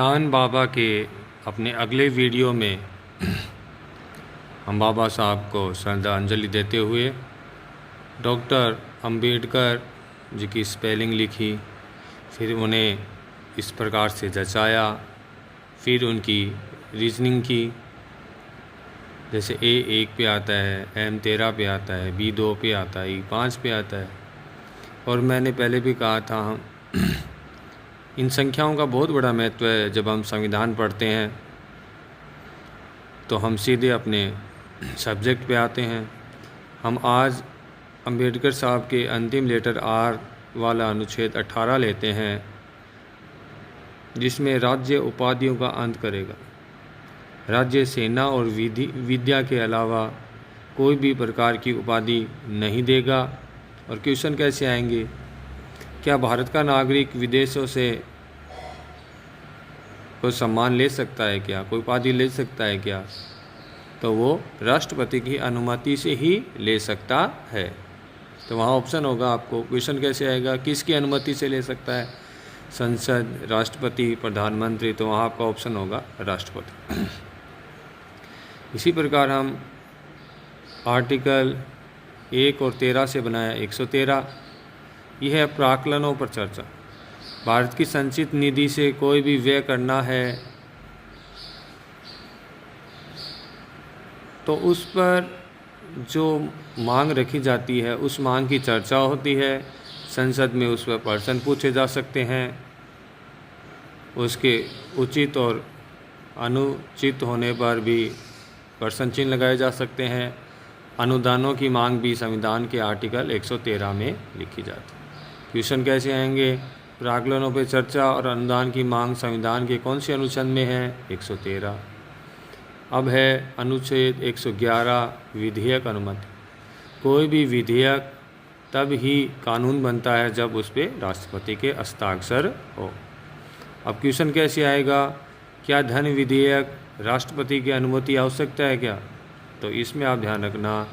दान बाबा के अपने अगले वीडियो में हम बाबा साहब को श्रद्धांजलि देते हुए डॉक्टर अंबेडकर जी की स्पेलिंग लिखी, फिर उन्हें इस प्रकार से जचाया, फिर उनकी रीजनिंग की। जैसे ए 1 पे आता है, एम 13 पे आता है, बी 2 पे आता है, ई 5 पे आता है। और मैंने पहले भी कहा था इन संख्याओं का बहुत बड़ा महत्व है। जब हम संविधान पढ़ते हैं तो हम सीधे अपने सब्जेक्ट पे आते हैं। हम आज अंबेडकर साहब के अंतिम लेटर आर वाला अनुच्छेद 18 लेते हैं, जिसमें राज्य उपाधियों का अंत करेगा। राज्य सेना और विद्या के अलावा कोई भी प्रकार की उपाधि नहीं देगा। और क्वेश्चन कैसे आएंगे? क्या भारत का नागरिक विदेशों से कोई सम्मान ले सकता है क्या? कोई उपाधि ले सकता है क्या? तो वो राष्ट्रपति की अनुमति से ही ले सकता है। तो वहाँ ऑप्शन होगा आपको। क्वेश्चन कैसे आएगा? किसकी अनुमति से ले सकता है? संसद, राष्ट्रपति, प्रधानमंत्री। तो वहाँ आपका ऑप्शन होगा राष्ट्रपति। इसी प्रकार हम आर्टिकल 1 और 13 से बनाया 113। यह है प्राक्कलनों पर चर्चा। भारत की संचित निधि से कोई भी व्यय करना है तो उस पर जो मांग रखी जाती है उस मांग की चर्चा होती है। संसद में उस पर प्रश्न पूछे जा सकते हैं। उसके उचित और अनुचित होने पर भी प्रश्न चिन्ह लगाए जा सकते हैं। अनुदानों की मांग भी संविधान के आर्टिकल 113 में लिखी जाती है। क्वेश्चन कैसे आएंगे? प्राक्कलनों पर चर्चा और अनुदान की मांग संविधान के कौन से अनुच्छेद में है? 113। अब है अनुच्छेद 111 विधेयक अनुमति। कोई भी विधेयक तब ही कानून बनता है जब उस पर राष्ट्रपति के हस्ताक्षर हो। अब क्वेश्चन कैसे आएगा? क्या धन विधेयक राष्ट्रपति की अनुमति आवश्यकता है क्या? तो इसमें आप ध्यान रखना,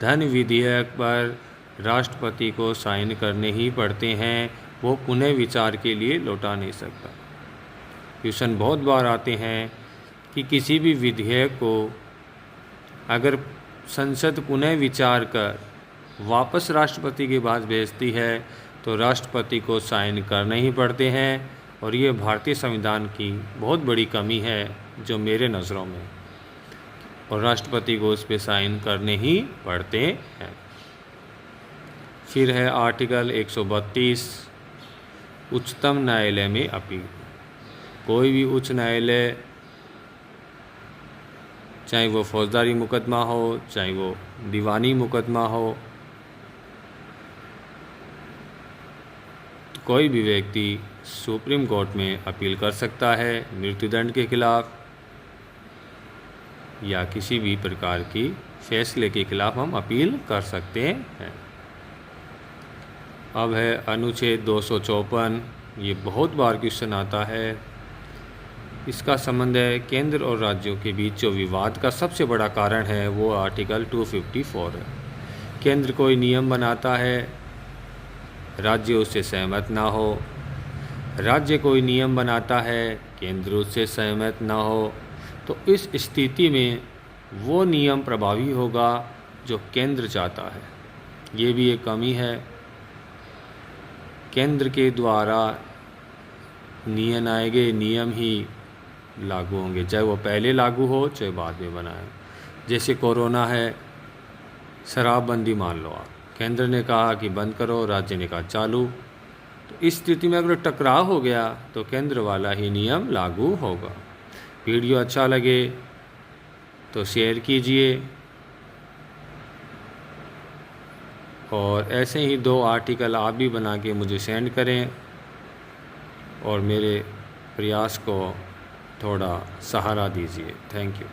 धन विधेयक पर राष्ट्रपति को साइन करने ही पड़ते हैं। वो पुनः विचार के लिए लौटा नहीं सकता। क्वेश्चन बहुत बार आते हैं कि किसी भी विधेयक को अगर संसद पुनः विचार कर वापस राष्ट्रपति के पास भेजती है तो राष्ट्रपति को साइन करने ही पड़ते हैं। और ये भारतीय संविधान की बहुत बड़ी कमी है जो मेरे नज़रों में, और राष्ट्रपति को उस पर साइन करने ही पड़ते हैं। फिर है आर्टिकल 132 उच्चतम न्यायालय में अपील। कोई भी उच्च न्यायालय, चाहे वो फौजदारी मुकदमा हो, चाहे वो दीवानी मुकदमा हो, कोई भी व्यक्ति सुप्रीम कोर्ट में अपील कर सकता है मृत्युदंड के खिलाफ या किसी भी प्रकार की फैसले के खिलाफ हम अपील कर सकते हैं। अब है अनुच्छेद 254। ये बहुत बार क्वेश्चन आता है। इसका संबंध है केंद्र और राज्यों के बीच जो विवाद का सबसे बड़ा कारण है वो आर्टिकल 254 है। केंद्र कोई नियम बनाता है, राज्य उससे सहमत ना हो। राज्य कोई नियम बनाता है, केंद्र उससे सहमत ना हो, तो इस स्थिति में वो नियम प्रभावी होगा जो केंद्र चाहता है। ये भी एक कमी है। केंद्र के द्वारा नियम ही लागू होंगे, चाहे वो पहले लागू हो चाहे बाद में बनाए। जैसे कोरोना है, शराबबंदी मान लो आप, केंद्र ने कहा कि बंद करो, राज्य ने कहा चालू। तो इस स्थिति में अगर टकराव हो गया तो केंद्र वाला ही नियम लागू होगा। वीडियो अच्छा लगे तो शेयर कीजिए, और ऐसे ही 2 आर्टिकल आप भी बना के मुझे सेंड करें और मेरे प्रयास को थोड़ा सहारा दीजिए। Thank you.